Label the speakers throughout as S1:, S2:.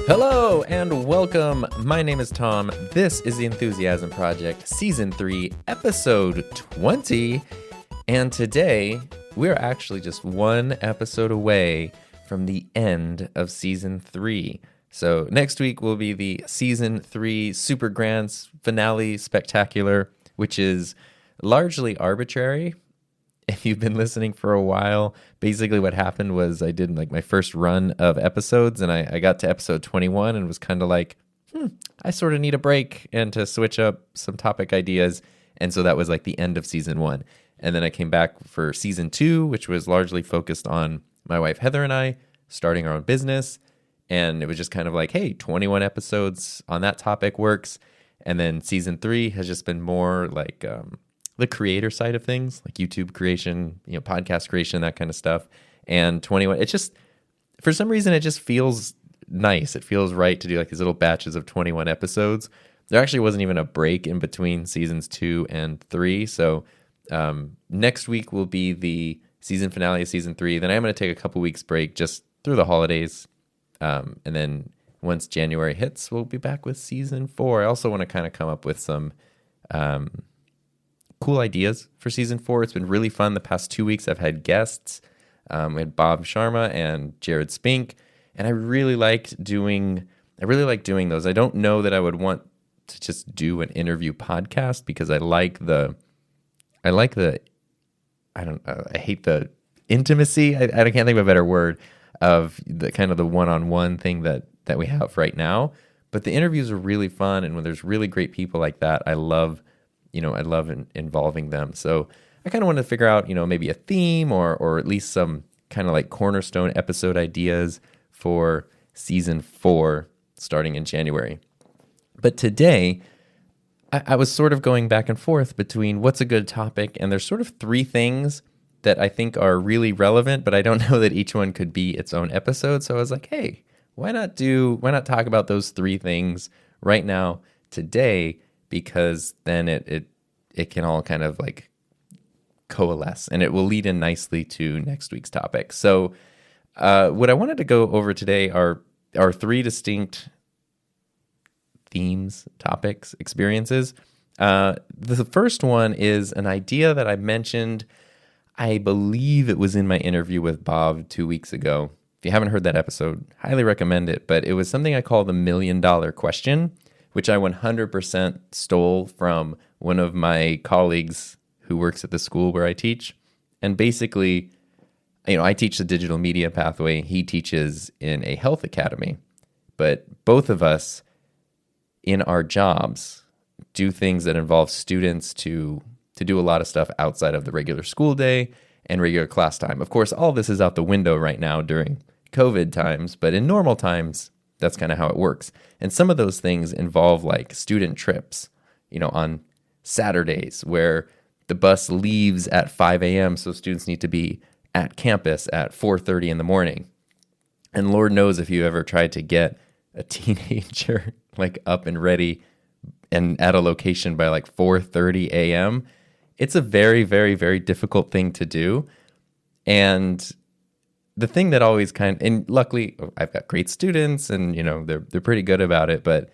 S1: Hello and welcome. My name is Tom. This is the Enthusiasm Project, Season 3, Episode 20. And today, we're actually just one episode away from the end of Season 3. So next week will be the Season 3 Super Grand Finale Spectacular, which is largely arbitrary. If you've been listening for a while, basically what happened was I did my first run of episodes, and I got to episode 21 and was kind of like, I sort of need a break and to switch up some topic ideas. And so that was like the end of season 1. And then I came back for season 2, which was largely focused on my wife Heather and I starting our own business. And it was just kind of like, hey, 21 episodes on that topic works. And then season 3 has just been more like the creator side of things, like YouTube creation, podcast creation, that kind of stuff. And 21, it's just, for some reason, it just feels nice. It feels right to do like these little batches of 21 episodes. There actually wasn't even a break in between seasons 2 and 3. So next week will be the season finale of season 3. Then I'm going to take a couple weeks break just through the holidays. And then once January hits, we'll be back with season 4. I also want to kind of come up with some cool ideas for season 4. It's been really fun. The past 2 weeks, I've had guests. We had Bob Sharma and Jared Spink, and I really liked doing those. I don't know that I would want to just do an interview podcast because I hate the intimacy. I can't think of a better word of the kind of the one-on-one thing that we have right now. But the interviews are really fun, and when there's really great people like that, I love involving them. So I kind of wanted to figure out, maybe a theme or at least some kind of like cornerstone episode ideas for season 4 starting in January. But today, I was sort of going back and forth between what's a good topic, and there's sort of 3 things that I think are really relevant, but I don't know that each one could be its own episode. So I was like, hey, why not talk about those 3 things right now today? Because then it can all kind of like coalesce, and it will lead in nicely to next week's topic. So what I wanted to go over today are 3 distinct themes, topics, experiences. The first one is an idea that I mentioned, I believe it was in my interview with Bob 2 weeks ago. If you haven't heard that episode, highly recommend it. But it was something I call the $1 million question, which I 100% stole from one of my colleagues who works at the school where I teach. And basically, I teach the digital media pathway. He teaches in a health academy. But both of us in our jobs do things that involve students to do a lot of stuff outside of the regular school day and regular class time. Of course, all this is out the window right now during COVID times, but in normal times, that's kind of how it works. And some of those things involve like student trips, on Saturdays where the bus leaves at 5 a.m. So students need to be at campus at 4:30 in the morning. And Lord knows if you ever tried to get a teenager like up and ready and at a location by like 4:30 a.m., it's a very, very, very difficult thing to do. And the thing that always and luckily I've got great students and, they're pretty good about it, but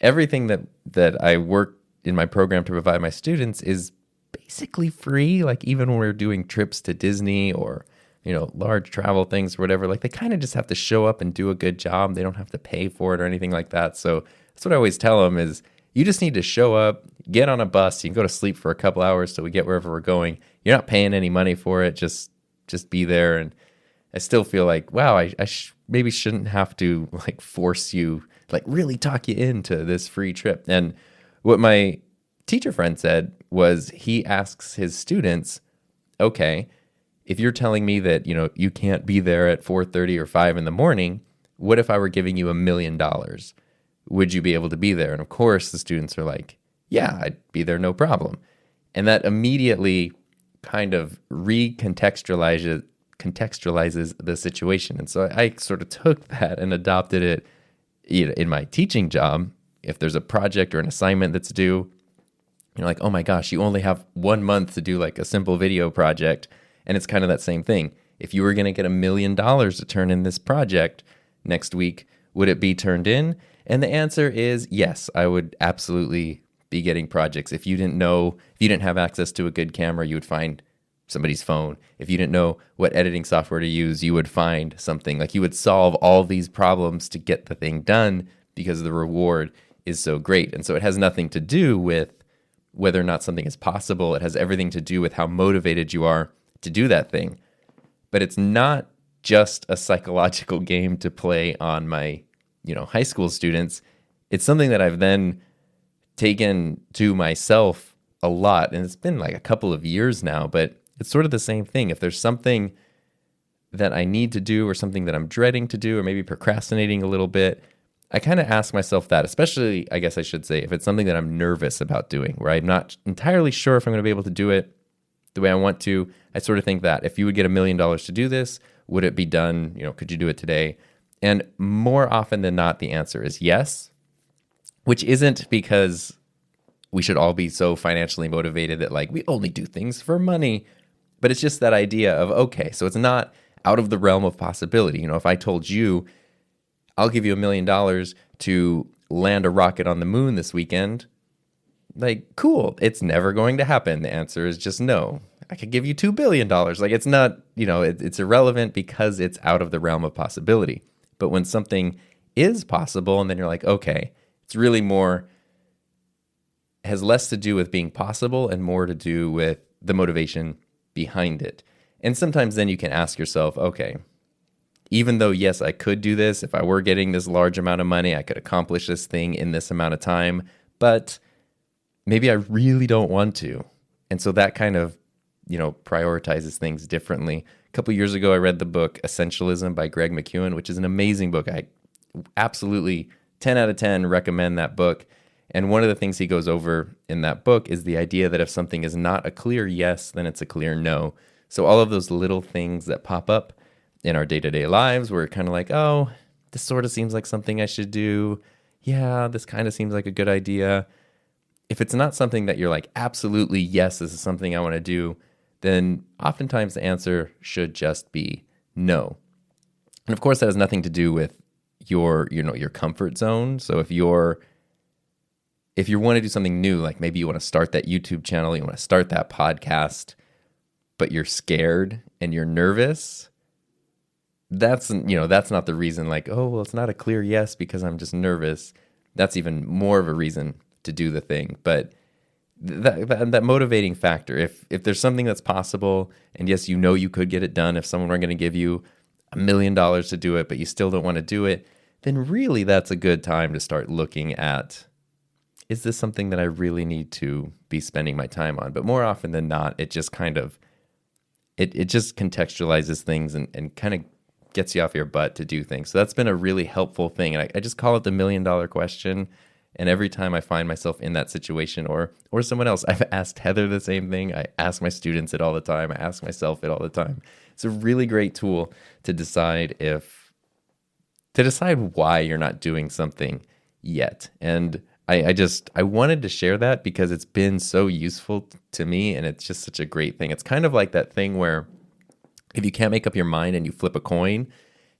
S1: everything that I work in my program to provide my students is basically free. Like even when we're doing trips to Disney or, large travel things or whatever, like they kind of just have to show up and do a good job. They don't have to pay for it or anything like that. So that's what I always tell them is you just need to show up, get on a bus. You can go to sleep for a couple hours till we get wherever we're going. You're not paying any money for it. Just be there. And I still feel like, wow, I maybe shouldn't have to like force you, like really talk you into this free trip. And what my teacher friend said was he asks his students, okay, if you're telling me that, you can't be there at 4:30 or 5 in the morning, what if I were giving you $1 million? Would you be able to be there? And of course, the students are like, yeah, I'd be there, no problem. And that immediately kind of contextualizes the situation. And so I sort of took that and adopted it in my teaching job. If there's a project or an assignment that's due, like, oh my gosh, you only have 1 month to do like a simple video project. And it's kind of that same thing. If you were going to get $1 million to turn in this project next week, would it be turned in? And the answer is yes, I would absolutely be getting projects. If you didn't have access to a good camera, you would find somebody's phone. If you didn't know what editing software to use, you would find something. Like, you would solve all these problems to get the thing done because the reward is so great. And so it has nothing to do with whether or not something is possible. It has everything to do with how motivated you are to do that thing. But it's not just a psychological game to play on my, high school students. It's something that I've then taken to myself a lot. And it's been like a couple of years now, but it's sort of the same thing. If there's something that I need to do or something that I'm dreading to do or maybe procrastinating a little bit, I kind of ask myself that, especially, I guess I should say, if it's something that I'm nervous about doing, where I'm not entirely sure if I'm going to be able to do it the way I want to. I sort of think that if you would get $1 million to do this, would it be done? Could you do it today? And more often than not, the answer is yes, which isn't because we should all be so financially motivated that we only do things for money, but it's just that idea of, okay, so it's not out of the realm of possibility. If I told you, I'll give you $1 million to land a rocket on the moon this weekend, cool, it's never going to happen. The answer is just no. I could give you $2 billion. It's not, it's irrelevant because it's out of the realm of possibility. But when something is possible, and then you're like, okay, it's really has less to do with being possible and more to do with the motivation behind it. And sometimes then you can ask yourself, okay, even though, yes, I could do this, if I were getting this large amount of money, I could accomplish this thing in this amount of time, but maybe I really don't want to. And so that kind of, prioritizes things differently. A couple years ago, I read the book Essentialism by Greg McKeown, which is an amazing book. I absolutely 10 out of 10 recommend that book. And one of the things he goes over in that book is the idea that if something is not a clear yes, then it's a clear no. So all of those little things that pop up in our day-to-day lives, we're kind of like, oh, this sort of seems like something I should do. Yeah, this kind of seems like a good idea. If it's not something that you're like, absolutely, yes, this is something I want to do, then oftentimes the answer should just be no. And of course, that has nothing to do with your comfort zone. So if you want to do something new, like maybe you want to start that YouTube channel, you want to start that podcast, but you're scared and you're nervous, that's not the reason oh, well, it's not a clear yes because I'm just nervous. That's even more of a reason to do the thing. But that motivating factor, if there's something that's possible, and yes, you could get it done, if someone were going to give you $1 million to do it, but you still don't want to do it, then really that's a good time to start looking at, is this something that I really need to be spending my time on? But more often than not, it just kind of, it just contextualizes things and kind of gets you off your butt to do things. So that's been a really helpful thing. And I just call it the $1 million question. And every time I find myself in that situation or someone else, I've asked Heather the same thing. I ask my students it all the time. I ask myself it all the time. It's a really great tool to decide why you're not doing something yet. And I wanted to share that because it's been so useful to me, and it's just such a great thing. It's kind of like that thing where if you can't make up your mind and you flip a coin,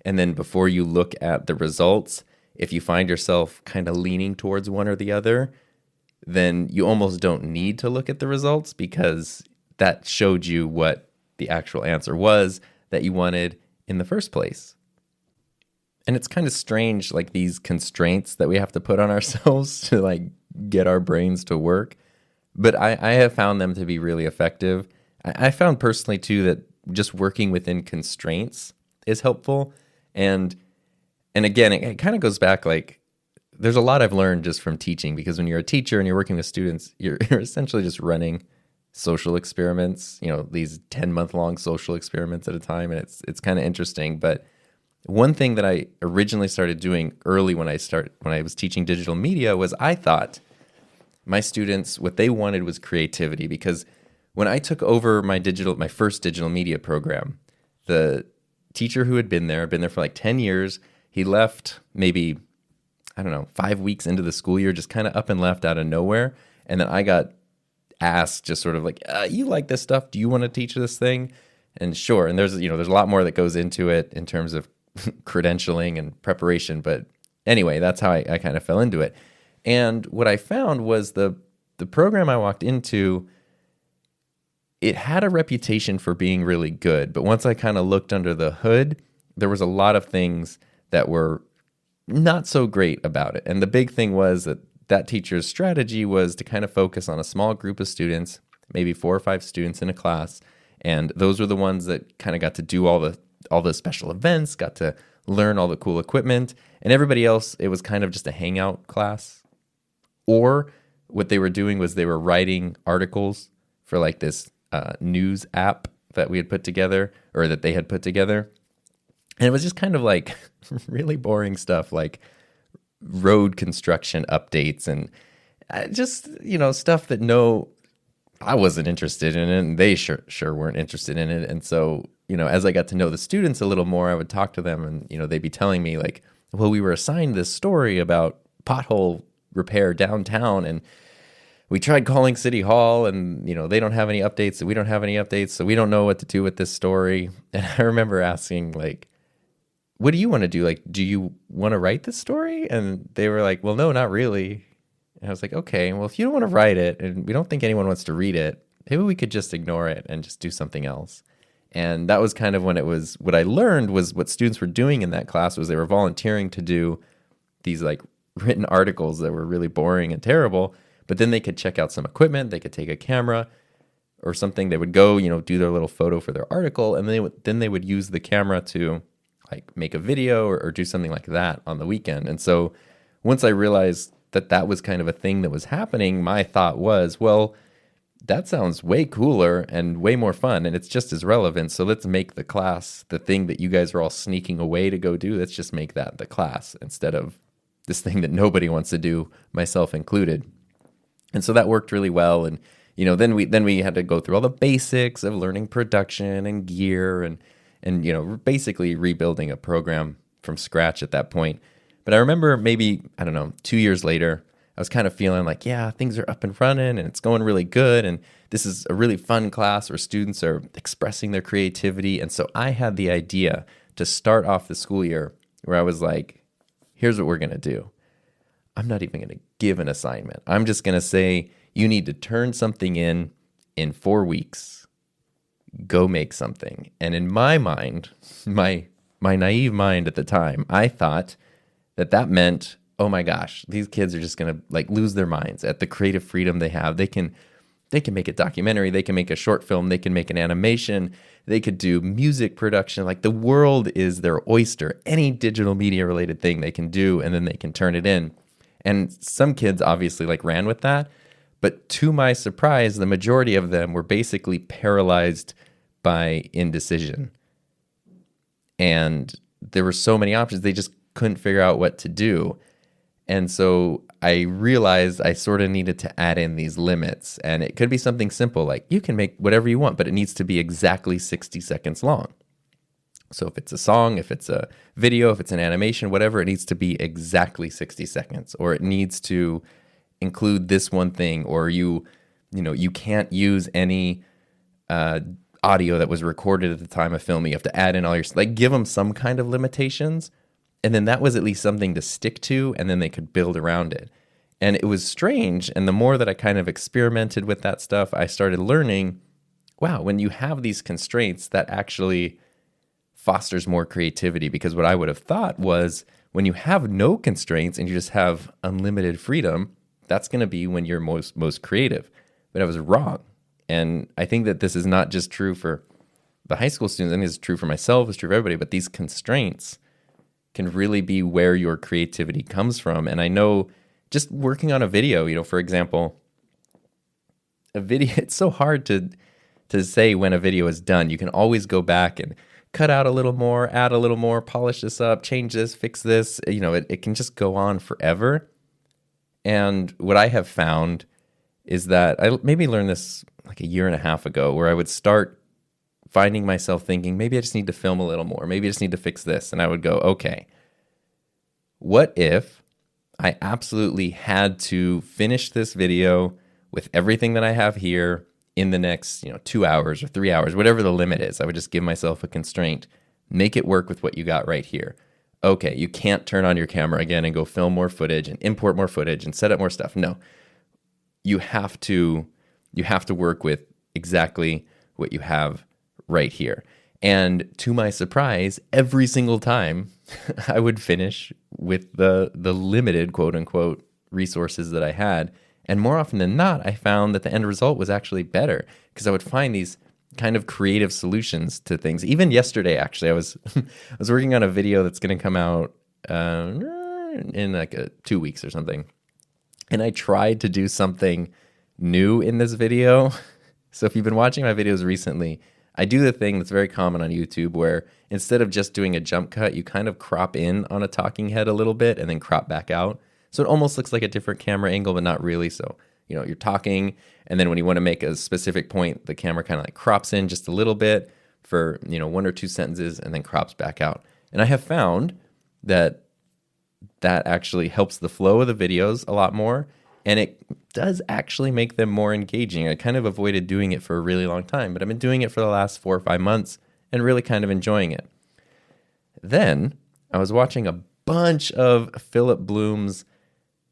S1: and then before you look at the results, if you find yourself kind of leaning towards one or the other, then you almost don't need to look at the results because that showed you what the actual answer was that you wanted in the first place. And it's kind of strange, these constraints that we have to put on ourselves to get our brains to work. But I have found them to be really effective. I found personally too that just working within constraints is helpful. And again, it kind of goes back, there's a lot I've learned just from teaching, because when you're a teacher and you're working with students, you're essentially just running social experiments, these 10-month-long social experiments at a time. And it's kind of interesting. But one thing that I originally started doing early when I was teaching digital media was I thought my students, what they wanted was creativity, because when I took over my first digital media program, the teacher who had been there for 10 years, he left maybe, 5 weeks into the school year, just kind of up and left out of nowhere. And then I got asked just sort of you like this stuff? Do you want to teach this thing? And sure. And there's a lot more that goes into it in terms of credentialing and preparation. But anyway, that's how I kind of fell into it. And what I found was the program I walked into, it had a reputation for being really good. But once I kind of looked under the hood, there was a lot of things that were not so great about it. And the big thing was that teacher's strategy was to kind of focus on a small group of students, maybe 4 or 5 students in a class. And those were the ones that kind of got to do all the special events, got to learn all the cool equipment. And everybody else, it was kind of just a hangout class. Or what they were doing was they were writing articles for like this news app that we had put together, or that they had put together. And it was just kind of like really boring stuff, like road construction updates and just, stuff that I wasn't interested in it, and they sure weren't interested in it. And so, as I got to know the students a little more, I would talk to them and, they'd be telling me like, well, we were assigned this story about pothole repair downtown, and we tried calling City Hall, and, they don't have any updates, so we don't have any updates, so we don't know what to do with this story. And I remember asking, like, what do you want to do? Like, do you want to write this story? And they were like, well, no, not really. And I was like, okay, well, if you don't want to write it and we don't think anyone wants to read it, maybe we could just ignore it and just do something else. And that was kind of when what I learned was what students were doing in that class was they were volunteering to do these like written articles that were really boring and terrible, but then they could check out some equipment, they could take a camera or something, they would go, do their little photo for their article, and then they would use the camera to like make a video or do something like that on the weekend. And so once I realized that was kind of a thing that was happening, my thought was, well, that sounds way cooler and way more fun, and it's just as relevant. So let's make the class the thing that you guys are all sneaking away to go do. Let's just make that the class instead of this thing that nobody wants to do, myself included. And so that worked really well. And then we had to go through all the basics of learning production and gear and basically rebuilding a program from scratch at that point. But I remember maybe, 2 years later, I was kind of feeling like, yeah, things are up and running and it's going really good. And this is a really fun class where students are expressing their creativity. And so I had the idea to start off the school year where I was like, here's what we're going to do. I'm not even going to give an assignment. I'm just going to say, you need to turn something in 4 weeks. Go make something. And in my mind, my naive mind at the time, I thought that meant, oh my gosh, these kids are just going to like lose their minds at the creative freedom they have. They can make a documentary, they can make a short film, they can make an animation, they could do music production. Like the world is their oyster. Any digital media related thing they can do, and then they can turn it in. And some kids obviously like ran with that. But to my surprise, the majority of them were basically paralyzed by indecision. And there were so many options, they just couldn't figure out what to do. And so I realized I sort of needed to add in these limits. And it could be something simple, like you can make whatever you want, but it needs to be exactly 60 seconds long. So if it's a song, if it's a video, if it's an animation, whatever, it needs to be exactly 60 seconds. Or it needs to include this one thing, or you can't use any audio that was recorded at the time of filming. You have to add in all your, like, give them some kind of limitations. And then that was at least something to stick to, and then they could build around it. And it was strange. And the more that I kind of experimented with that stuff, I started learning, wow, when you have these constraints, that actually fosters more creativity. Because what I would have thought was when you have no constraints and you just have unlimited freedom, that's going to be when you're most creative. But I was wrong. And I think that this is not just true for the high school students. I think it's true for myself, it's true for everybody. But these constraints can really be where your creativity comes from. And I know just working on a video, for example, a video, it's so hard to say when a video is done. You can always go back and cut out a little more, add a little more, polish this up, change this, fix this. It can just go on forever. And what I have found is that I maybe learned this like a year and a half ago, where I would start finding myself thinking, maybe I just need to film a little more. Maybe I just need to fix this. And I would go, okay, what if I absolutely had to finish this video with everything that I have here in the next 2 hours or 3 hours, whatever the limit is. I would just give myself a constraint, make it work with what you got right here. okay, you can't turn on your camera again and go film more footage and import more footage and set up more stuff. No, you have to work with exactly what you have right here. And to my surprise, every single time I would finish with the limited quote unquote resources that I had. And more often than not, I found that the end result was actually better because I would find these kind of creative solutions to things. Even yesterday, actually, I was I was working on a video that's going to come out in like 2 weeks or something. And I tried to do something new in this video. So if you've been watching my videos recently, I do the thing that's very common on YouTube where instead of just doing a jump cut, you kind of crop in on a talking head a little bit and then crop back out. So it almost looks like a different camera angle, but not really. So, you're talking, and then when you want to make a specific point, the camera kind of like crops in just a little bit for, 1 or 2 sentences and then crops back out. And I have found that actually helps the flow of the videos a lot more, and it does actually make them more engaging. I kind of avoided doing it for a really long time, but I've been doing it for the last 4 or 5 months and really kind of enjoying it. Then I was watching a bunch of Philip Bloom's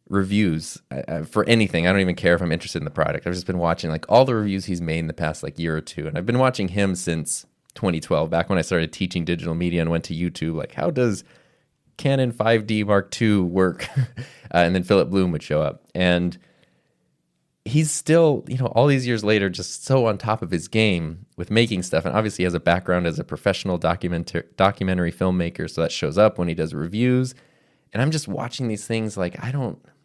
S1: reviews for anything. I don't even care if I'm interested in the product. I've just been watching like all the reviews he's made in the past like year or two. And I've been watching him since 2012, back when I started teaching digital media and went to YouTube. Like, how does Canon 5D Mark II work? And then Philip Bloom would show up. And he's still, all these years later, just so on top of his game with making stuff. And obviously he has a background as a professional documentary filmmaker. So that shows up when he does reviews. And I'm just watching these things like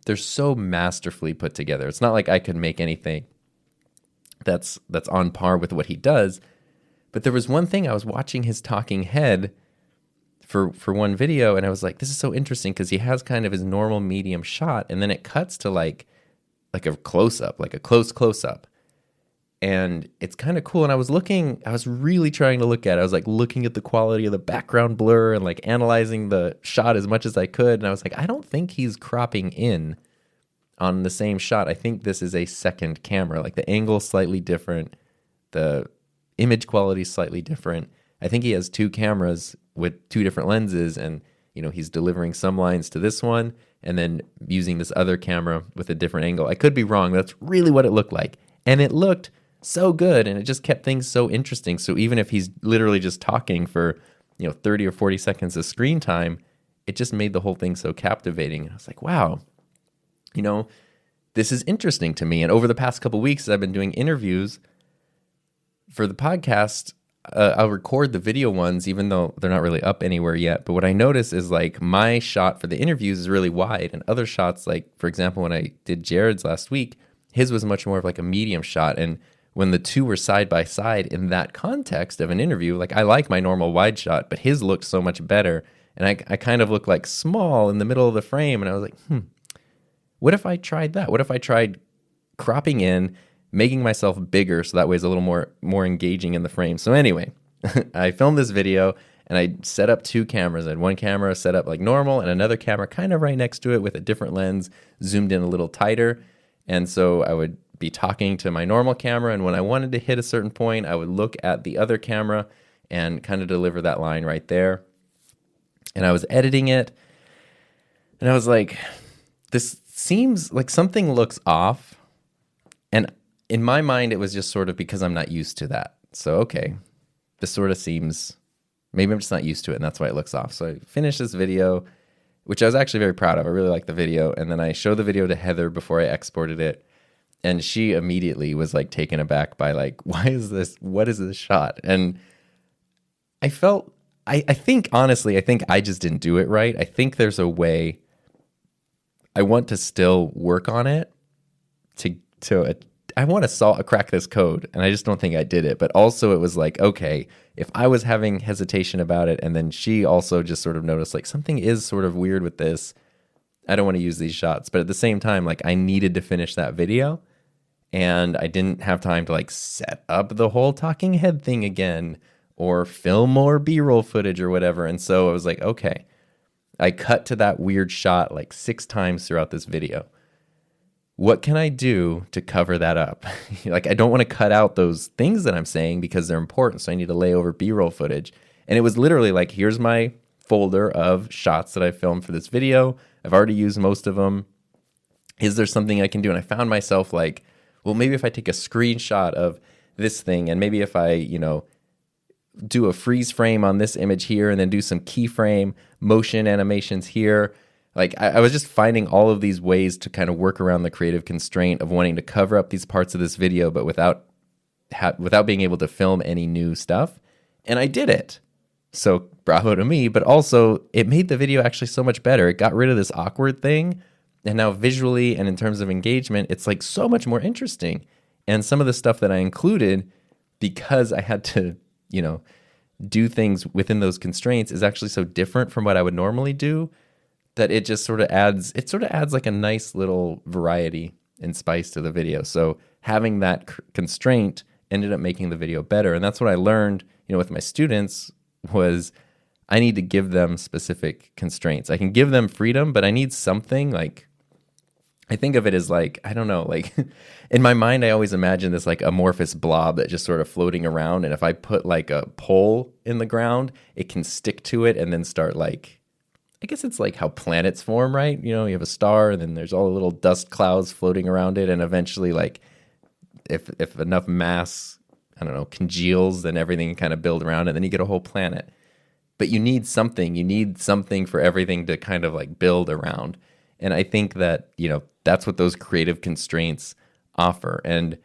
S1: they're so masterfully put together. It's not like I could make anything that's on par with what he does. But there was one thing, I was watching his talking head for one video, and I was like, this is so interesting because he has kind of his normal medium shot, and then it cuts to like a close-up, like a close-up. And it's kind of cool. And I was really trying to look at it. I was like looking at the quality of the background blur and like analyzing the shot as much as I could. And I was like, I don't think he's cropping in on the same shot. I think this is a second camera. Like the angle slightly different. The image quality is slightly different. I think he has 2 cameras with 2 different lenses, and he's delivering some lines to this one and then using this other camera with a different angle. I could be wrong. That's really what it looked like. And it looked so good, and it just kept things so interesting. So even if he's literally just talking for 30 or 40 seconds of screen time, it just made the whole thing so captivating. I was like, wow, this is interesting to me. And over the past couple of weeks, as I've been doing interviews for the podcast, I'll record the video ones, even though they're not really up anywhere yet. But what I notice is like my shot for the interviews is really wide, and other shots, like for example, when I did Jared's last week, his was much more of like a medium shot. And when the two were side by side in that context of an interview, like I like my normal wide shot, but his looked so much better. And I kind of looked like small in the middle of the frame. And I was like, what if I tried that? What if I tried cropping in, making myself bigger so that way it's a little more engaging in the frame? So anyway, I filmed this video and I set up 2 cameras. I had one camera set up like normal and another camera kind of right next to it with a different lens, zoomed in a little tighter. And so I would be talking to my normal camera, and when I wanted to hit a certain point, I would look at the other camera and kind of deliver that line right there. And I was editing it, and I was like, this seems like something looks off. And in my mind, it was just sort of because I'm not used to that. So, okay, this sort of seems, maybe I'm just not used to it, and that's why it looks off. So I finished this video, which I was actually very proud of. I really liked the video. And then I showed the video to Heather before I exported it. And she immediately was like taken aback by like, what is this shot? And I felt, I think honestly, I think I just didn't do it right. I think there's a way. I want to still work on it I want to crack this code, and I just don't think I did it. But also it was like, okay, if I was having hesitation about it, and then she also just sort of noticed like something is sort of weird with this, I don't want to use these shots. But at the same time, like I needed to finish that video, and I didn't have time to like set up the whole talking head thing again or film more B-roll footage or whatever. And so I was like, okay, I cut to that weird shot like 6 times throughout this video. What can I do to cover that up? Like, I don't want to cut out those things that I'm saying because they're important. So I need to lay over B-roll footage. And it was literally like, here's my folder of shots that I filmed for this video. I've already used most of them. Is there something I can do? And I found myself like, well, maybe if I take a screenshot of this thing, and maybe if I, do a freeze frame on this image here and then do some keyframe motion animations here. Like I was just finding all of these ways to kind of work around the creative constraint of wanting to cover up these parts of this video, but without being able to film any new stuff. And I did it. So bravo to me, but also it made the video actually so much better. It got rid of this awkward thing. And now visually and in terms of engagement, it's like so much more interesting. And some of the stuff that I included, because I had to, do things within those constraints, is actually so different from what I would normally do that it just sort of adds like a nice little variety and spice to the video. So having that constraint ended up making the video better. And that's what I learned, with my students was I need to give them specific constraints. I can give them freedom, but I need something like, I think of it as like, I don't know, like in my mind, I always imagine this like amorphous blob that just sort of floating around. And if I put like a pole in the ground, it can stick to it and then start like, I guess it's like how planets form, right? You have a star and then there's all the little dust clouds floating around it. And eventually like if enough mass, I don't know, congeals, then everything can kind of build around it. Then you get a whole planet. But you need something for everything to kind of like build around. And I think that, that's what those creative constraints offer. And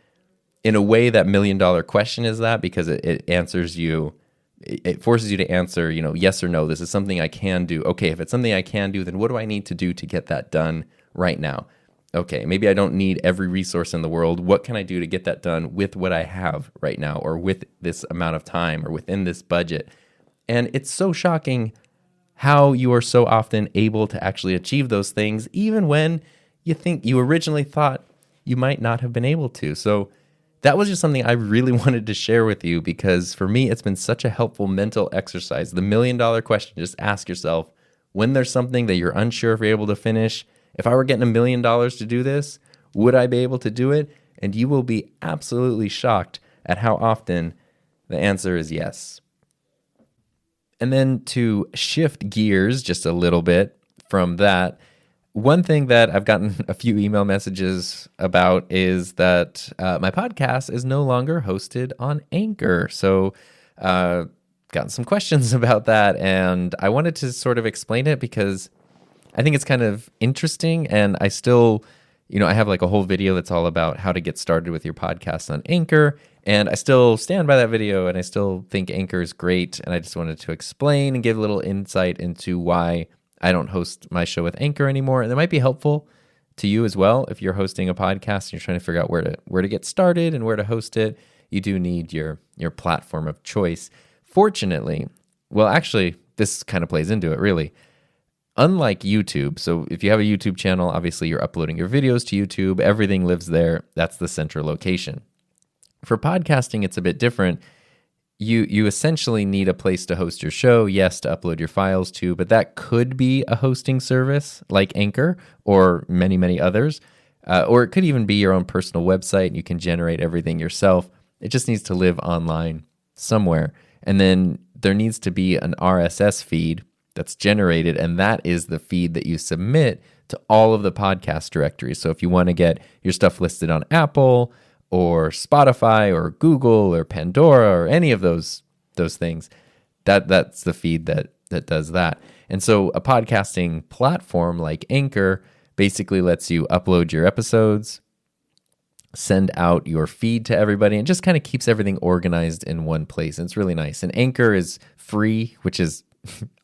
S1: in a way, that $1 million question is that, because it answers you, it forces you to answer, yes or no, this is something I can do. Okay, if it's something I can do, then what do I need to do to get that done right now? Okay, maybe I don't need every resource in the world. What can I do to get that done with what I have right now, or with this amount of time, or within this budget? And it's so shocking how you are so often able to actually achieve those things, even when you originally thought you might not have been able to. So that was just something I really wanted to share with you, because for me, it's been such a helpful mental exercise. The $1 million question, just ask yourself, when there's something that you're unsure if you're able to finish, if I were getting $1 million to do this, would I be able to do it? And you will be absolutely shocked at how often the answer is yes. And then to shift gears just a little bit from that, one thing that I've gotten a few email messages about is that my podcast is no longer hosted on Anchor. So gotten some questions about that, and I wanted to sort of explain it because I think it's kind of interesting, and I still, I have like a whole video that's all about how to get started with your podcast on Anchor, and I still stand by that video, and I still think Anchor is great, and I just wanted to explain and give a little insight into why I don't host my show with Anchor anymore. And that might be helpful to you as well. If you're hosting a podcast and you're trying to figure out where to get started and where to host it, you do need your platform of choice. Fortunately, well, actually, this kind of plays into it, really. Unlike YouTube, so if you have a YouTube channel, obviously you're uploading your videos to YouTube. Everything lives there. That's the central location. For podcasting, it's a bit different. You essentially need a place to host your show, yes, to upload your files to, but that could be a hosting service like Anchor or many, many others. Or it could even be your own personal website, and you can generate everything yourself. It just needs to live online somewhere. And then there needs to be an RSS feed that's generated, and that is the feed that you submit to all of the podcast directories. So if you want to get your stuff listed on Apple or Spotify or Google or Pandora or any of those things, that's the feed that does that. And so a podcasting platform like Anchor basically lets you upload your episodes, send out your feed to everybody, and just kind of keeps everything organized in one place. And it's really nice. And Anchor is free, which is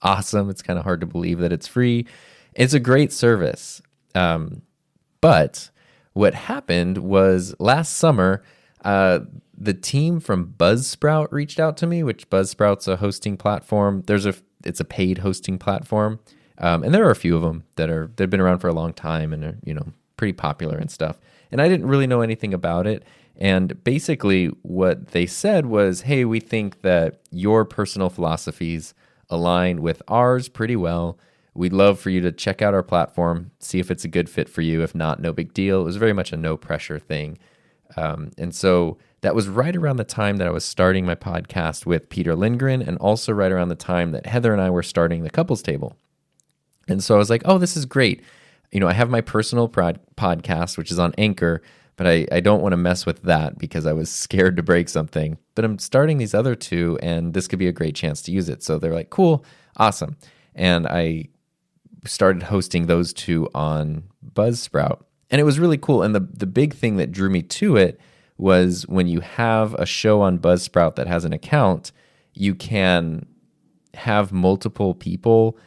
S1: awesome. It's kind of hard to believe that it's free. It's a great service. But what happened was last summer, the team from Buzzsprout reached out to me, which Buzzsprout's a hosting platform. It's a paid hosting platform. And there are a few of them they've been around for a long time and are, pretty popular and stuff. And I didn't really know anything about it. And basically what they said was, hey, we think that your personal philosophies align with ours pretty well. We'd love for you to check out our platform, see if it's a good fit for you. If not, no big deal. It was very much a no pressure thing. And so that was right around the time that I was starting my podcast with Peter Lindgren, and also right around the time that Heather and I were starting the couples table. And so I was like, oh, this is great. I have my personal podcast, which is on Anchor, but I don't want to mess with that because I was scared to break something. But I'm starting these other two, and this could be a great chance to use it. So they're like, cool, awesome. And I started hosting those two on Buzzsprout. And it was really cool. And the big thing that drew me to it was when you have a show on Buzzsprout that has an account, you can have multiple people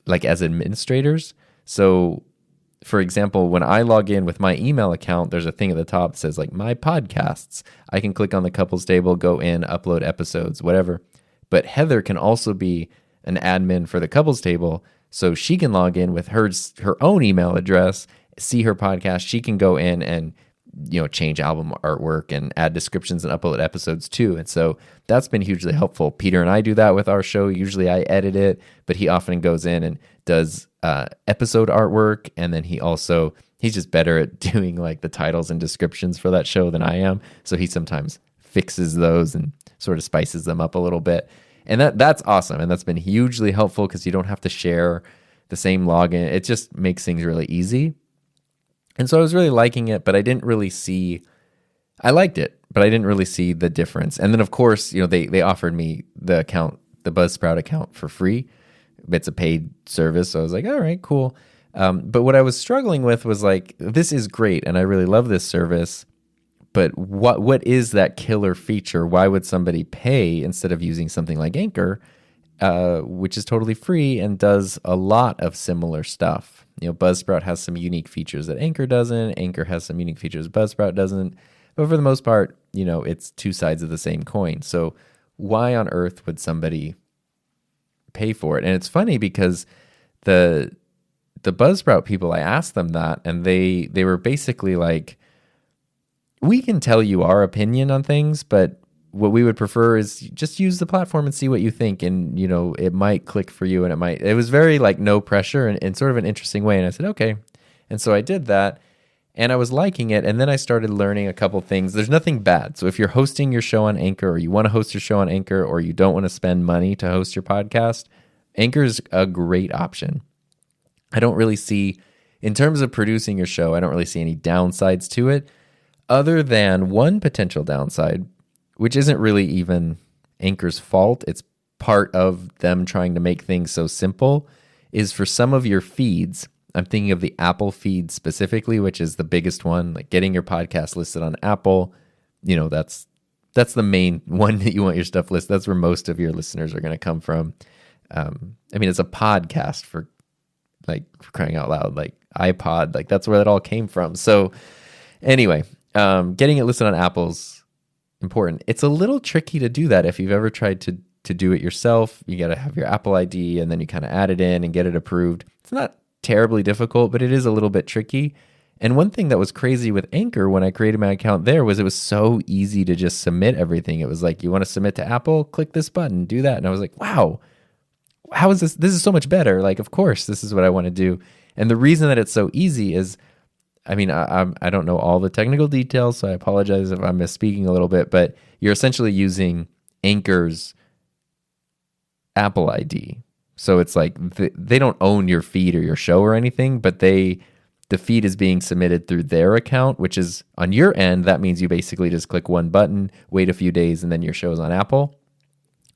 S1: like as administrators. So for example, when I log in with my email account, there's a thing at the top that says like my podcasts. I can click on the couples table, go in, upload episodes, whatever. But Heather can also be an admin for the couples table. So she can log in with her own email address, see her podcast. She can go in and change album artwork and add descriptions and upload episodes too. And so that's been hugely helpful. Peter and I do that with our show. Usually I edit it, but he often goes in and does episode artwork. And then he's just better at doing like the titles and descriptions for that show than I am. So he sometimes fixes those and sort of spices them up a little bit. And that's awesome. And that's been hugely helpful because you don't have to share the same login. It just makes things really easy. And so I was really liking it, but I liked it, but I didn't really see the difference. And then of course, they offered me the Buzzsprout account for free. It's a paid service. So I was like, all right, cool. But what I was struggling with was like, this is great. And I really love this service, but what is that killer feature? Why would somebody pay instead of using something like Anchor, which is totally free and does a lot of similar stuff? Buzzsprout has some unique features that Anchor doesn't. Anchor has some unique features Buzzsprout doesn't. But for the most part, it's two sides of the same coin. So why on earth would somebody pay for it? And it's funny because the Buzzsprout people, I asked them that, and they were basically like, we can tell you our opinion on things, but what we would prefer is just use the platform and see what you think. And, it might click for you, and it was very like no pressure and in sort of an interesting way. And I said, okay. And so I did that, and I was liking it. And then I started learning a couple things. There's nothing bad. So if you're hosting your show on Anchor, or you want to host your show on Anchor, or you don't want to spend money to host your podcast, Anchor is a great option. I don't really see, in terms of producing your show, I don't really see any downsides to it, other than one potential downside, which isn't really even Anchor's fault. It's part of them trying to make things so simple, is for some of your feeds. I'm thinking of the Apple feed specifically, which is the biggest one, like getting your podcast listed on Apple. That's the main one that you want your stuff listed. That's where most of your listeners are going to come from. It's a podcast for crying out loud, like iPod, like that's where that all came from. So anyway, getting it listed on Apple's important. It's a little tricky to do that if you've ever tried to do it yourself. You got to have your Apple ID, and then you kind of add it in and get it approved. It's not terribly difficult, but it is a little bit tricky. And one thing that was crazy with Anchor when I created my account there was it was so easy to just submit everything. It was like, you want to submit to Apple? Click this button, do that. And I was like, wow, how is this? This is so much better. Like, of course, this is what I want to do. And the reason that it's so easy is, I don't know all the technical details, so I apologize if I'm misspeaking a little bit, but you're essentially using Anchor's Apple ID. So it's like they don't own your feed or your show or anything, but the feed is being submitted through their account, which is on your end. That means you basically just click one button, wait a few days, and then your show's on Apple.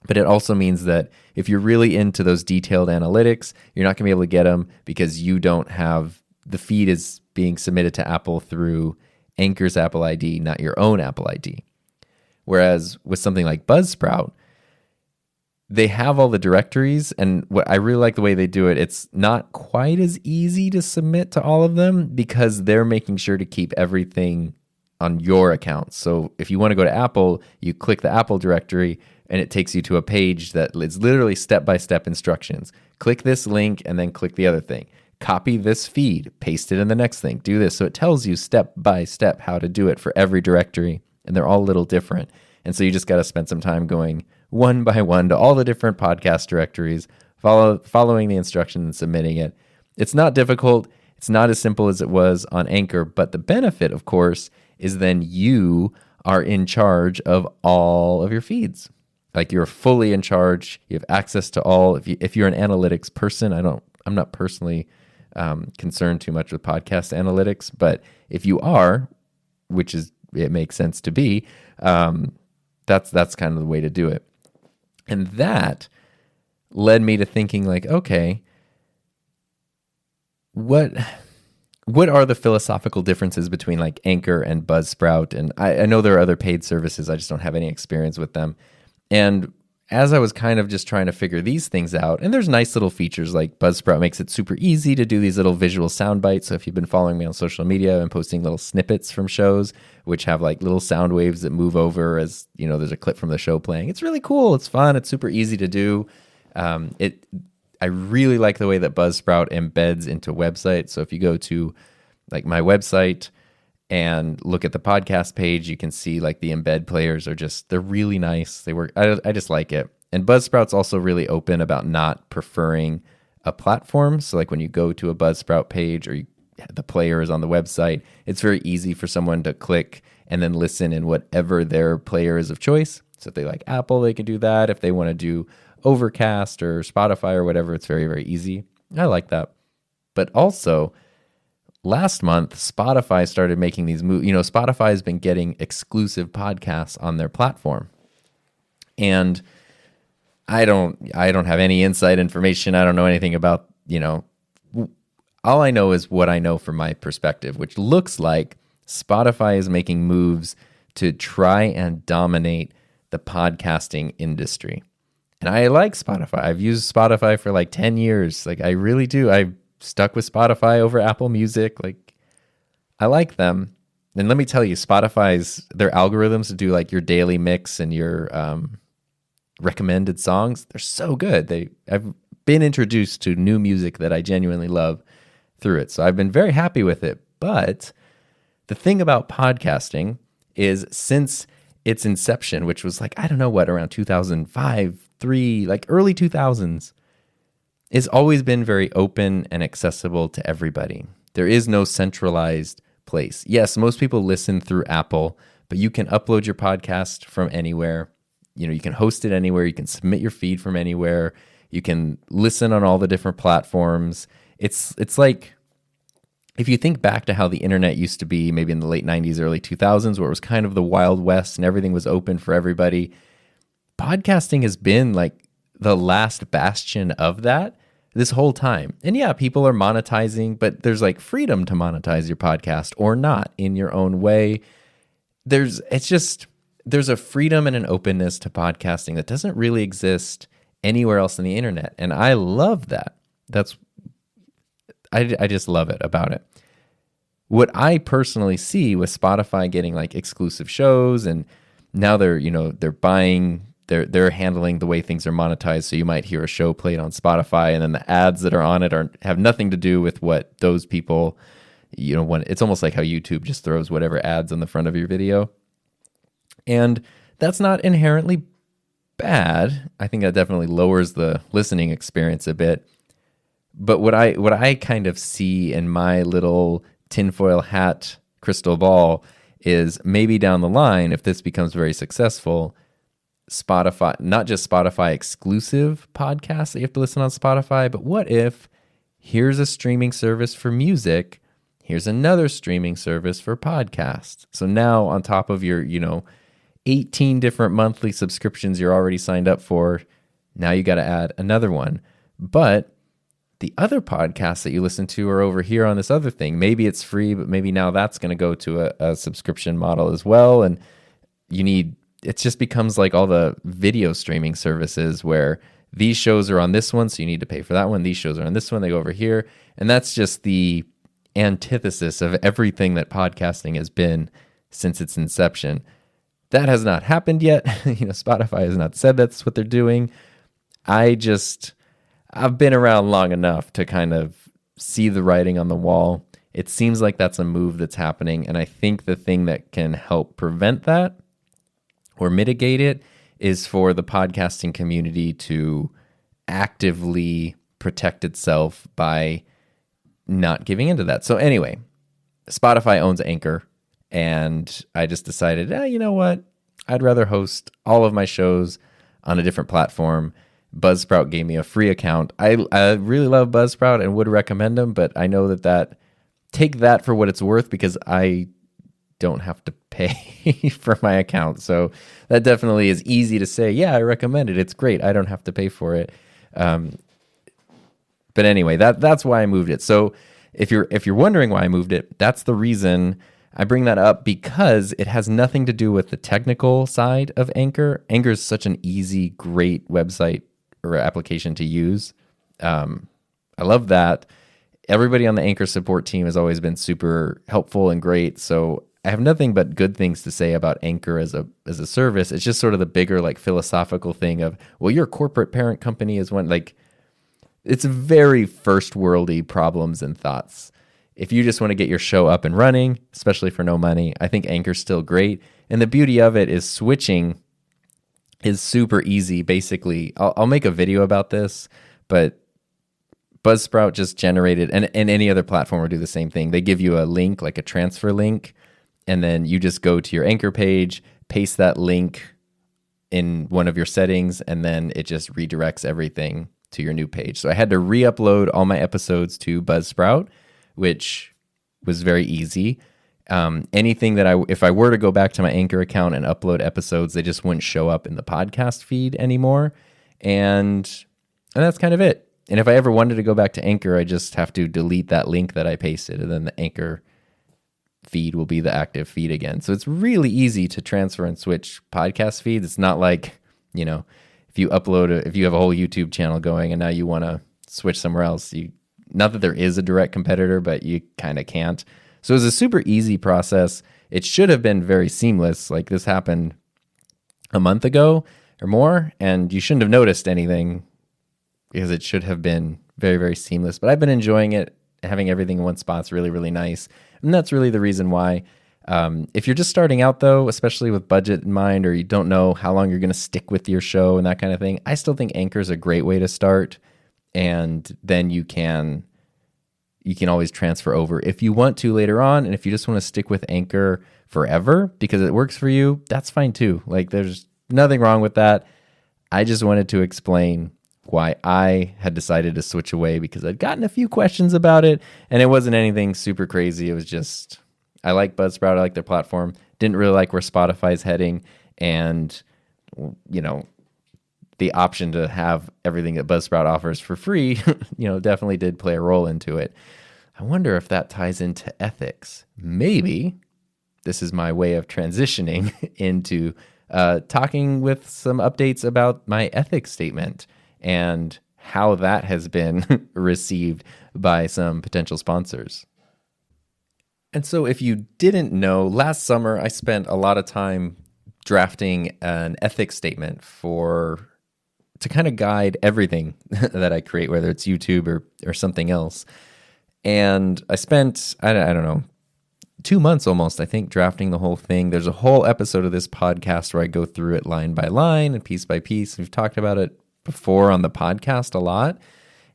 S1: But it also means that if you're really into those detailed analytics, you're not going to be able to get them because you don't have, the feed is being submitted to Apple through Anchor's Apple ID, not your own Apple ID. Whereas with something like Buzzsprout, they have all the directories, and what I really like the way they do it, it's not quite as easy to submit to all of them because they're making sure to keep everything on your account. So if you want to go to Apple, you click the Apple directory, and it takes you to a page that is literally step-by-step instructions. Click this link, and then click the other thing. Copy this feed, paste it in the next thing, do this. So it tells you step by step how to do it for every directory, and they're all a little different. And so you just got to spend some time going one by one to all the different podcast directories, following the instructions and submitting it. It's not difficult. It's not as simple as it was on Anchor, but the benefit, of course, is then you are in charge of all of your feeds. Like you're fully in charge. You have access to all. If you're an analytics person, I'm not personally concerned too much with podcast analytics, but if you are, it makes sense to be, that's kind of the way to do it. And that led me to thinking like, okay, what are the philosophical differences between like Anchor and Buzzsprout? And I know there are other paid services. I just don't have any experience with them. And as I was kind of just trying to figure these things out, and there's nice little features like Buzzsprout makes it super easy to do these little visual sound bites. So if you've been following me on social media, I'm posting little snippets from shows, which have like little sound waves that move over as, you know, there's a clip from the show playing. It's really cool. It's fun. It's super easy to do. I really like the way that Buzzsprout embeds into websites. So if you go to like my website and look at the podcast page, you can see like the embed players they're really nice. They work. I just like it. And Buzzsprout's also really open about not preferring a platform. So like when you go to a Buzzsprout page or the player is on the website, it's very easy for someone to click and then listen in whatever their player is of choice. So if they like Apple, they can do that. If they want to do Overcast or Spotify or whatever, it's very, very easy. I like that. But also, last month, Spotify started making these moves. You know, Spotify has been getting exclusive podcasts on their platform. And I don't have any inside information. I don't know anything about, you know, all I know is what I know from my perspective, which looks like Spotify is making moves to try and dominate the podcasting industry. And I like Spotify. I've used Spotify for like 10 years. Like I really do. I've stuck with Spotify over Apple Music. Like I like them. And let me tell you, their algorithms to do like your daily mix and your recommended songs, they're so good. I've been introduced to new music that I genuinely love through it. So I've been very happy with it. But the thing about podcasting is since its inception, which was like, I don't know what, around 2005, 3, like early 2000s, it's always been very open and accessible to everybody. There is no centralized place. Yes, most people listen through Apple, but you can upload your podcast from anywhere. You know, you can host it anywhere. You can submit your feed from anywhere. You can listen on all the different platforms. It's like, if you think back to how the internet used to be, maybe in the late 90s, early 2000s, where it was kind of the Wild West and everything was open for everybody, podcasting has been like the last bastion of that this whole time. And yeah, people are monetizing, but there's like freedom to monetize your podcast or not in your own way. There's a freedom and an openness to podcasting that doesn't really exist anywhere else on the internet. And I love that. I just love it about it. What I personally see with Spotify getting like exclusive shows, and now they're handling the way things are monetized. So you might hear a show played on Spotify, and then the ads that are on it have nothing to do with what those people, you know, when it's almost like how YouTube just throws whatever ads on the front of your video. And that's not inherently bad. I think that definitely lowers the listening experience a bit. But what I kind of see in my little tinfoil hat crystal ball is maybe down the line, if this becomes very successful, Spotify, not just Spotify exclusive podcasts that you have to listen on Spotify, but what if here's a streaming service for music, here's another streaming service for podcasts. So now on top of your, 18 different monthly subscriptions you're already signed up for, now you got to add another one. But the other podcasts that you listen to are over here on this other thing. Maybe it's free, but maybe now that's going to go to a subscription model as well. And it just becomes like all the video streaming services where these shows are on this one, so you need to pay for that one. These shows are on this one, they go over here. And that's just the antithesis of everything that podcasting has been since its inception. That has not happened yet. Spotify has not said that's what they're doing. I've been around long enough to kind of see the writing on the wall. It seems like that's a move that's happening. And I think the thing that can help prevent that or mitigate it is for the podcasting community to actively protect itself by not giving into that. So anyway, Spotify owns Anchor, And I just decided, you know what? I'd rather host all of my shows on a different platform. Buzzsprout gave me a free account. I really love Buzzsprout and would recommend them, but I know that take that for what it's worth, because I don't have to pay for my account. So that definitely is easy to say, yeah, I recommend it. It's great. I don't have to pay for it. But anyway, that's why I moved it. So if you're wondering why I moved it, that's the reason. I bring that up because it has nothing to do with the technical side of Anchor. Anchor is such an easy, great website or application to use. I love that. Everybody on the Anchor support team has always been super helpful and great. So I have nothing but good things to say about Anchor as a service. It's just sort of the bigger, like, philosophical thing of, well, your corporate parent company is one, like, it's very first worldy problems and thoughts. If you just want to get your show up and running, especially for no money, I think Anchor's still great. And the beauty of it is switching is super easy. Basically, I'll make a video about this, but Buzzsprout just generated, and any other platform will do the same thing. They give you a link, like a transfer link, and then you just go to your Anchor page, paste that link in one of your settings, and then it just redirects everything to your new page. So I had to re-upload all my episodes to Buzzsprout, which was very easy. Anything that if I were to go back to my Anchor account and upload episodes, they just wouldn't show up in the podcast feed anymore. And that's kind of it. And if I ever wanted to go back to Anchor, I just have to delete that link that I pasted, and then the Anchor feed will be the active feed again. So it's really easy to transfer and switch podcast feeds. It's not like, if you if you have a whole YouTube channel going and now you want to switch somewhere else, not that there is a direct competitor, but you kind of can't. So it was a super easy process. It should have been very seamless. Like, this happened a month ago or more, and you shouldn't have noticed anything because it should have been very, very seamless. But I've been enjoying it. Having everything in one spot's really, really nice. And that's really the reason why. If you're just starting out, though, especially with budget in mind, or you don't know how long you're going to stick with your show and that kind of thing, I still think Anchor is a great way to start. And then you can always transfer over if you want to later on. And if you just want to stick with Anchor forever because it works for you, that's fine too. Like, there's nothing wrong with that. I just wanted to explain why I had decided to switch away, because I'd gotten a few questions about it, and it wasn't anything super crazy. It was just, I like Buzzsprout, I like their platform, didn't really like where Spotify's heading, and the option to have everything that Buzzsprout offers for free, definitely did play a role into it. I wonder if that ties into ethics. Maybe this is my way of transitioning into talking with some updates about my ethics statement and how that has been received by some potential sponsors. And so if you didn't know, last summer I spent a lot of time drafting an ethics statement to kind of guide everything that I create, whether it's YouTube or something else. And I spent, I don't know, 2 months almost, I think, drafting the whole thing. There's a whole episode of this podcast where I go through it line by line and piece by piece. We've talked about it before on the podcast a lot.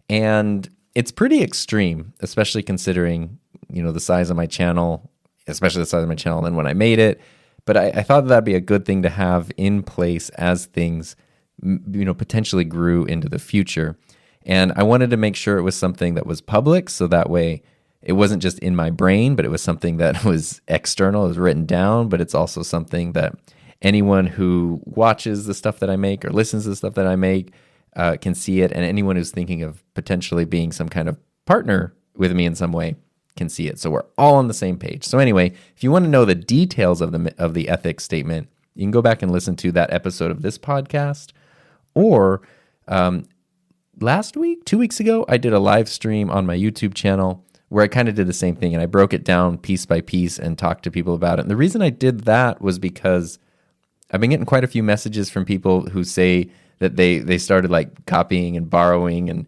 S1: And it's pretty extreme, especially considering, the size of my channel, especially the size of my channel and when I made it. But I thought that'd be a good thing to have in place as things potentially grew into the future. And I wanted to make sure it was something that was public, so that way it wasn't just in my brain, but it was something that was external, it was written down, but it's also something that anyone who watches the stuff that I make or listens to the stuff that I make can see it, and anyone who's thinking of potentially being some kind of partner with me in some way can see it. So we're all on the same page. So anyway, if you want to know the details of the ethics statement, you can go back and listen to that episode of this podcast. Or last week, 2 weeks ago, I did a live stream on my YouTube channel where I kind of did the same thing, and I broke it down piece by piece and talked to people about it. And the reason I did that was because I've been getting quite a few messages from people who say that they started like copying and borrowing and,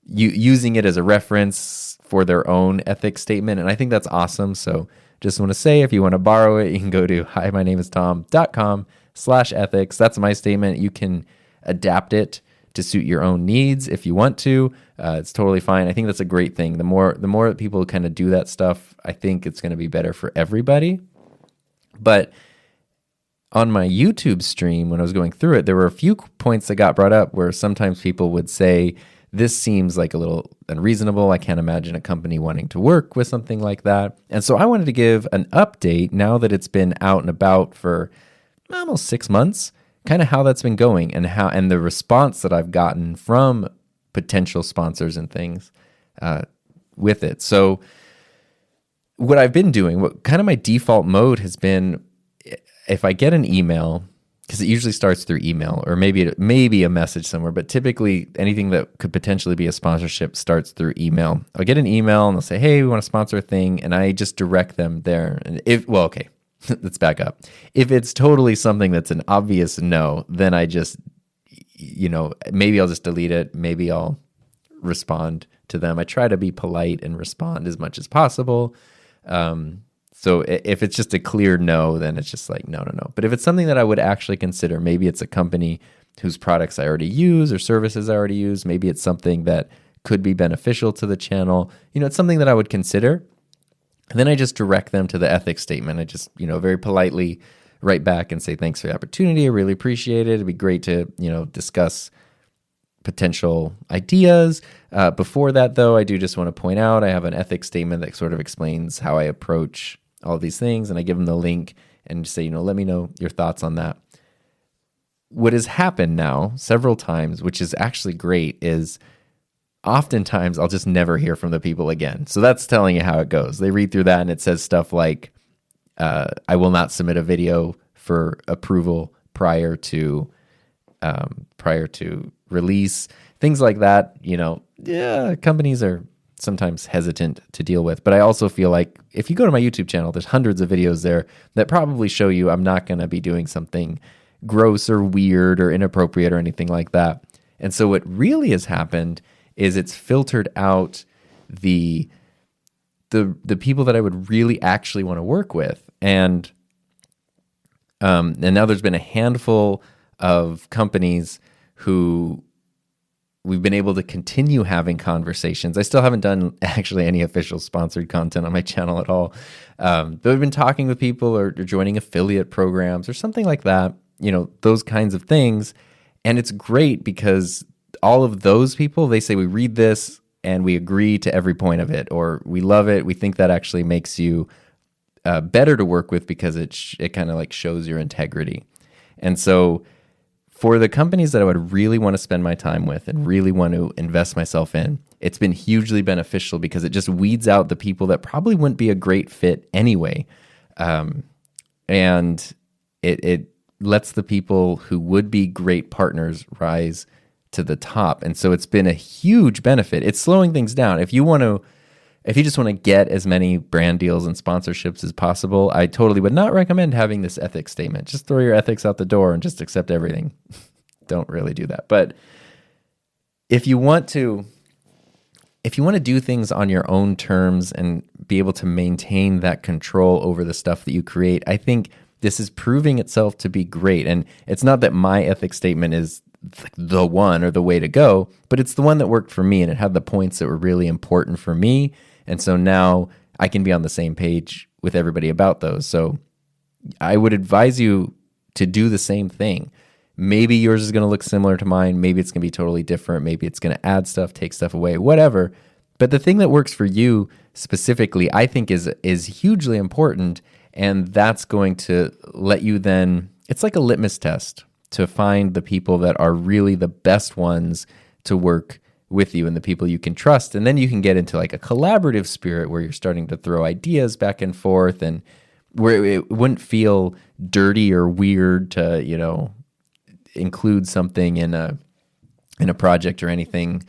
S1: using it as a reference for their own ethics statement. And I think that's awesome. So just want to say, if you want to borrow it, you can go to himainameistom.com/ethics. That's my statement. You can adapt it to suit your own needs if you want to. It's totally fine. I think that's a great thing. The more that people kind of do that stuff, I think it's going to be better for everybody. But on my YouTube stream, when I was going through it, there were a few points that got brought up where sometimes people would say, this seems like a little unreasonable. I can't imagine a company wanting to work with something like that. And so I wanted to give an update now that it's been out and about for almost 6 months, kind of how that's been going and the response that I've gotten from potential sponsors and things with it. So what I've been doing, what kind of my default mode has been, if I get an email, because it usually starts through email or maybe a message somewhere, but typically anything that could potentially be a sponsorship starts through email. I'll get an email and they'll say, hey, we want to sponsor a thing, and I just direct them there. And okay, let's back up. If it's totally something that's an obvious no, then I just, maybe I'll just delete it. Maybe I'll respond to them. I try to be polite and respond as much as possible. So if it's just a clear no, then it's just like, no. But if it's something that I would actually consider, maybe it's a company whose products I already use or services I already use, maybe it's something that could be beneficial to the channel, it's something that I would consider. And then I just direct them to the ethics statement. I just, very politely write back and say, thanks for the opportunity. I really appreciate it. It'd be great to, discuss potential ideas. Before that, though, I do just want to point out I have an ethics statement that sort of explains how I approach all these things, and I give them the link and say, let me know your thoughts on that. What has happened now several times, which is actually great, is oftentimes I'll just never hear from the people again. So that's telling you how it goes. They read through that and it says stuff like, I will not submit a video for approval prior to release, things like that. Companies are sometimes hesitant to deal with. But I also feel like if you go to my YouTube channel, there's hundreds of videos there that probably show you I'm not going to be doing something gross or weird or inappropriate or anything like that. And so what really has happened is it's filtered out the people that I would really actually want to work with. And now there's been a handful of companies who we've been able to continue having conversations. I still haven't done actually any official sponsored content on my channel at all. But we've been talking with people or joining affiliate programs or something like that, those kinds of things. And it's great because all of those people, they say, we read this and we agree to every point of it, or we love it. We think that actually makes you better to work with because it kind of like shows your integrity. And so for the companies that I would really want to spend my time with and really want to invest myself in, it's been hugely beneficial because it just weeds out the people that probably wouldn't be a great fit anyway. And it lets the people who would be great partners rise to the top. And so it's been a huge benefit. It's slowing things down. If you just want to get as many brand deals and sponsorships as possible, I totally would not recommend having this ethics statement. Just throw your ethics out the door and just accept everything. Don't really do that. But if you want to do things on your own terms and be able to maintain that control over the stuff that you create, I think this is proving itself to be great. And it's not that my ethics statement is the one or the way to go, but it's the one that worked for me, and it had the points that were really important for me. And so now I can be on the same page with everybody about those. So I would advise you to do the same thing. Maybe yours is going to look similar to mine. Maybe it's going to be totally different. Maybe it's going to add stuff, take stuff away, whatever. But the thing that works for you specifically, I think is hugely important. And that's going to let you then, it's like a litmus test to find the people that are really the best ones to work with you and the people you can trust. And then you can get into like a collaborative spirit where you're starting to throw ideas back and forth, and where it wouldn't feel dirty or weird to, include something in a project or anything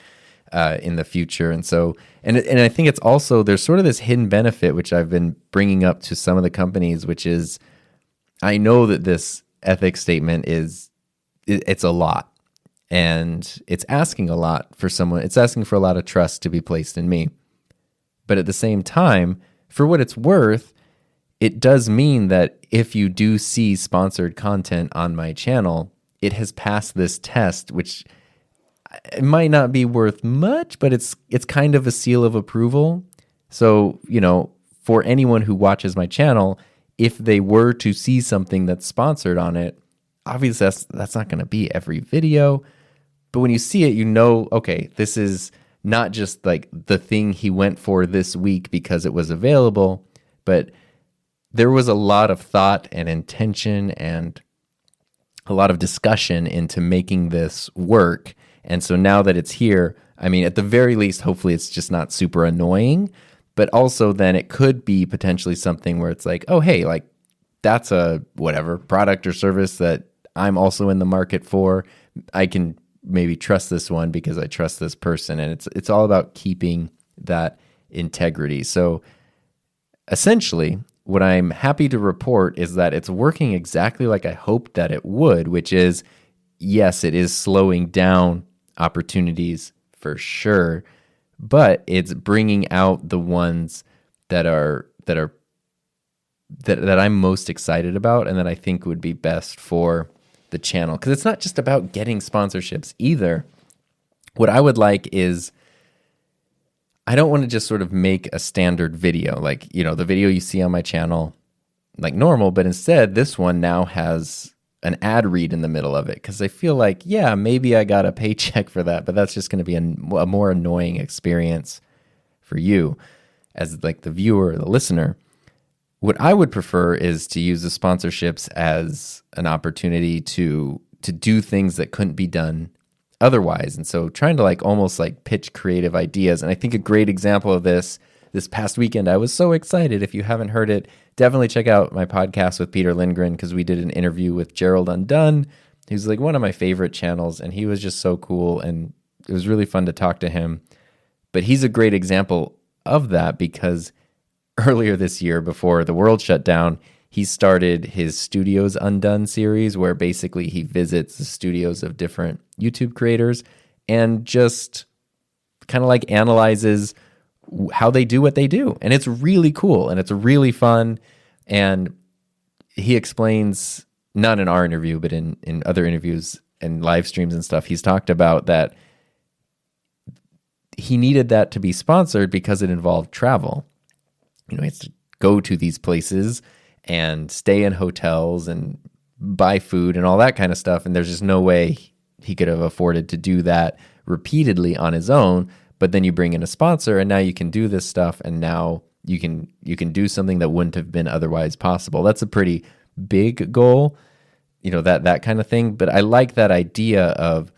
S1: in the future. And so, and I think it's also, there's sort of this hidden benefit, which I've been bringing up to some of the companies, which is, I know that this ethics statement it's a lot. And it's asking a lot for someone. It's asking for a lot of trust to be placed in me. But at the same time, for what it's worth, it does mean that if you do see sponsored content on my channel, it has passed this test, which it might not be worth much, but it's kind of a seal of approval. So, for anyone who watches my channel, if they were to see something that's sponsored on it, obviously that's not going to be every video. But when you see it, okay, this is not just like the thing he went for this week because it was available, but there was a lot of thought and intention and a lot of discussion into making this work. And so now that it's here, I mean, at the very least, hopefully it's just not super annoying, but also then it could be potentially something where it's like, oh, hey, like that's a whatever product or service that I'm also in the market for. I can maybe trust this one because I trust this person. And it's all about keeping that integrity. So essentially, what I'm happy to report is that it's working exactly like I hoped that it would, which is, yes, it is slowing down opportunities for sure, but it's bringing out the ones that I'm most excited about and that I think would be best for the channel. Because it's not just about getting sponsorships either. What I would like is, I don't want to just sort of make a standard video, like, the video you see on my channel, like normal, but instead this one now has an ad read in the middle of it. Because I feel like, yeah, maybe I got a paycheck for that, but that's just going to be a more annoying experience for you as like the viewer or the listener. What I would prefer is to use the sponsorships as an opportunity to do things that couldn't be done otherwise. And so trying to like almost like pitch creative ideas. And I think a great example of this past weekend, I was so excited. If you haven't heard it, definitely check out my podcast with Peter Lindgren, because we did an interview with Gerald Undone. He was like one of my favorite channels, and he was just so cool. And it was really fun to talk to him. But he's a great example of that, because earlier this year, before the world shut down, he started his Studios Undone series, where basically he visits the studios of different YouTube creators and just kind of like analyzes how they do what they do. And it's really cool and it's really fun. And he explains, not in our interview, but in other interviews and live streams and stuff, he's talked about that he needed that to be sponsored because it involved travel. He has to go to these places and stay in hotels and buy food and all that kind of stuff. And there's just no way he could have afforded to do that repeatedly on his own. But then you bring in a sponsor, and now you can do this stuff, and now you can do something that wouldn't have been otherwise possible. That's a pretty big goal, that kind of thing. But I like that idea of,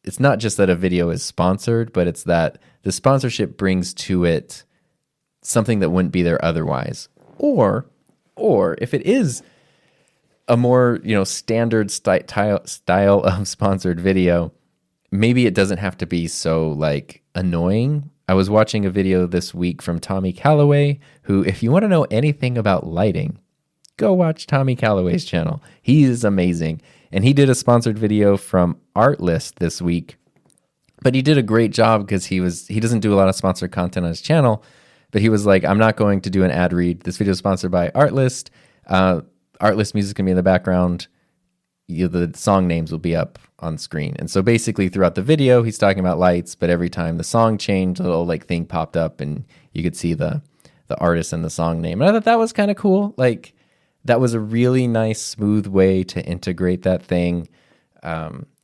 S1: it's not just that a video is sponsored, but it's that the sponsorship brings to it something that wouldn't be there otherwise. Or if it is a more, standard style of sponsored video, maybe it doesn't have to be so like annoying. I was watching a video this week from Tommy Calloway, who, if you want to know anything about lighting, go watch Tommy Calloway's channel. He is amazing. And he did a sponsored video from Artlist this week, but he did a great job because he doesn't do a lot of sponsored content on his channel, but he was like, I'm not going to do an ad read. This video is sponsored by Artlist. Artlist music can be in the background. The song names will be up on screen. And so basically throughout the video, he's talking about lights, but every time the song changed, a little like thing popped up and you could see the artist and the song name. And I thought that was kind of cool. Like, that was a really nice, smooth way to integrate that thing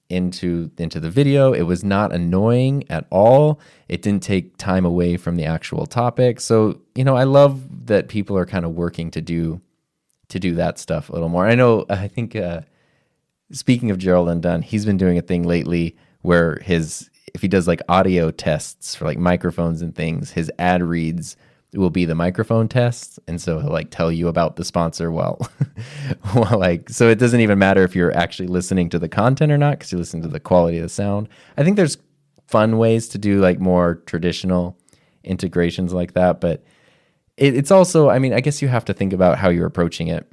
S1: into the video. It was not annoying at all. It didn't take time away from the actual topic. So, I love that people are kind of working to do that stuff a little more. I think speaking of Gerald Undone, he's been doing a thing lately where if he does like audio tests for like microphones and things, his ad reads will be the microphone tests. And so he'll like tell you about the sponsor so it doesn't even matter if you're actually listening to the content or not, because you listen to the quality of the sound. I think there's fun ways to do like more traditional integrations like that, but it's also, I guess you have to think about how you're approaching it.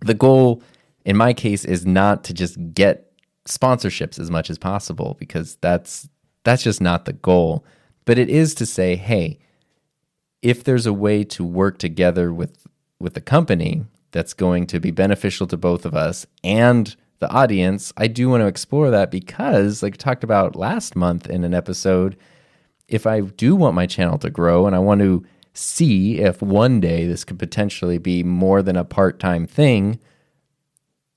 S1: The goal in my case is not to just get sponsorships as much as possible, because that's just not the goal. But it is to say, hey, if there's a way to work together with a company that's going to be beneficial to both of us and the audience, I do want to explore that because, like I talked about last month in an episode, if I do want my channel to grow and I want to see if one day this could potentially be more than a part-time thing,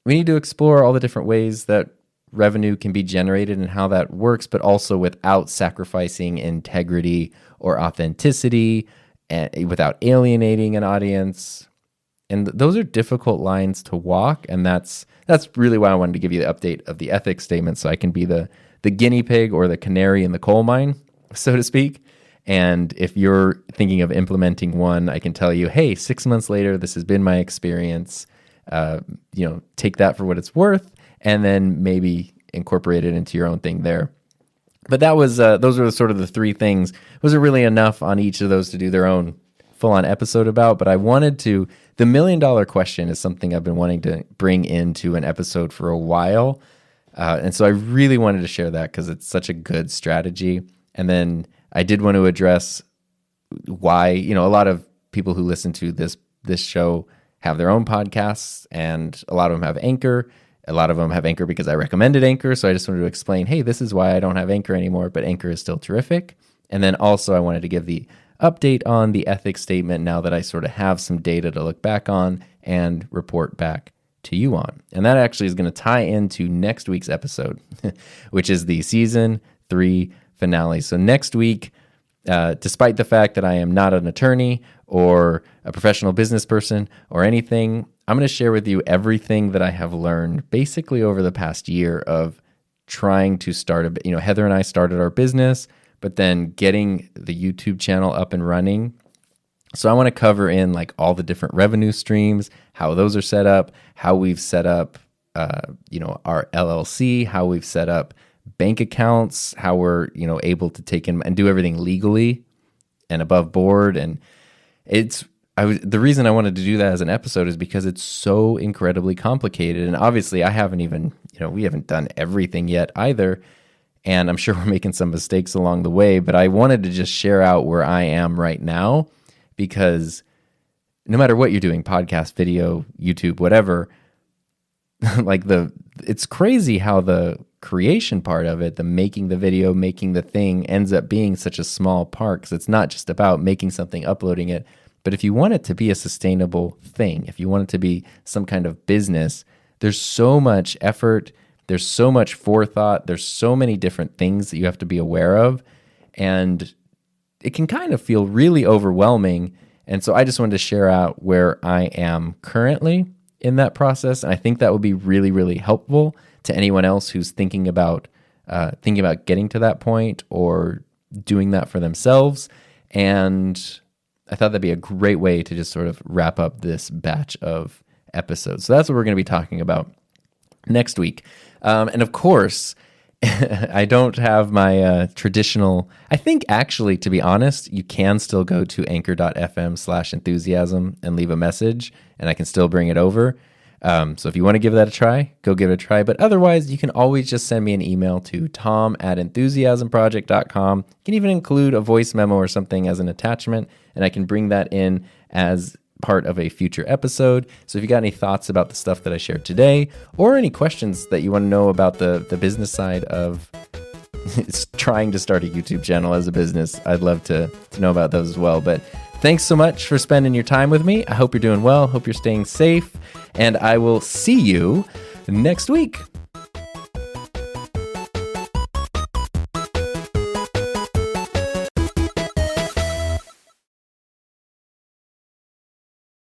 S1: we need to explore all the different ways that revenue can be generated and how that works, but also without sacrificing integrity or authenticity and without alienating an audience. And those are difficult lines to walk. And that's really why I wanted to give you the update of the ethics statement, so I can be the guinea pig or the canary in the coal mine, so to speak. And if you're thinking of implementing one, I can tell you, hey, 6 months later, this has been my experience. Take that for what it's worth, and then maybe incorporate it into your own thing there. But that was those were sort of the three things. Wasn't really enough on each of those to do their own full-on episode about, but I wanted to. The $1 million question is something I've been wanting to bring into an episode for a while, and so I really wanted to share that because it's such a good strategy. And then I did want to address why, a lot of people who listen to this show have their own podcasts, and a lot of them have Anchor. A lot of them have Anchor because I recommended Anchor, so I just wanted to explain, hey, this is why I don't have Anchor anymore, but Anchor is still terrific. And then also I wanted to give the update on the ethics statement now that I sort of have some data to look back on and report back to you on. And that actually is going to tie into next week's episode, which is the season 3 finale. So next week, despite the fact that I am not an attorney or a professional business person or anything, I'm going to share with you everything that I have learned basically over the past year of trying to start Heather and I started our business, but then getting the YouTube channel up and running. So I want to cover in like all the different revenue streams, how those are set up, how we've set up, our LLC, how we've set up bank accounts, how we're, able to take in and do everything legally and above board. And the reason I wanted to do that as an episode is because it's so incredibly complicated. And obviously I haven't even, we haven't done everything yet either. And I'm sure we're making some mistakes along the way, but I wanted to just share out where I am right now, because no matter what you're doing, podcast, video, YouTube, whatever, it's crazy how the creation part of it, the making the video, making the thing, ends up being such a small part, because it's not just about making something, uploading it. But if you want it to be a sustainable thing, if you want it to be some kind of business, there's so much effort, there's so much forethought, there's so many different things that you have to be aware of, and it can kind of feel really overwhelming. And so I just wanted to share out where I am currently in that process, and I think that would be really, really helpful to anyone else who's thinking about getting to that point or doing that for themselves. And I thought that'd be a great way to just sort of wrap up this batch of episodes. So that's what we're going to be talking about next week. And of course, I don't have my traditional, I think actually, to be honest, you can still go to anchor.fm/enthusiasm and leave a message, and I can still bring it over. So if you want to give that a try, go give it a try. But otherwise, you can always just send me an email to tom@enthusiasmproject.com. You can even include a voice memo or something as an attachment, and I can bring that in as part of a future episode. So if you got any thoughts about the stuff that I shared today, or any questions that you want to know about the business side of trying to start a YouTube channel as a business, I'd love to know about those as well. But thanks so much for spending your time with me. I hope you're doing well. Hope you're staying safe. And I will see you next week.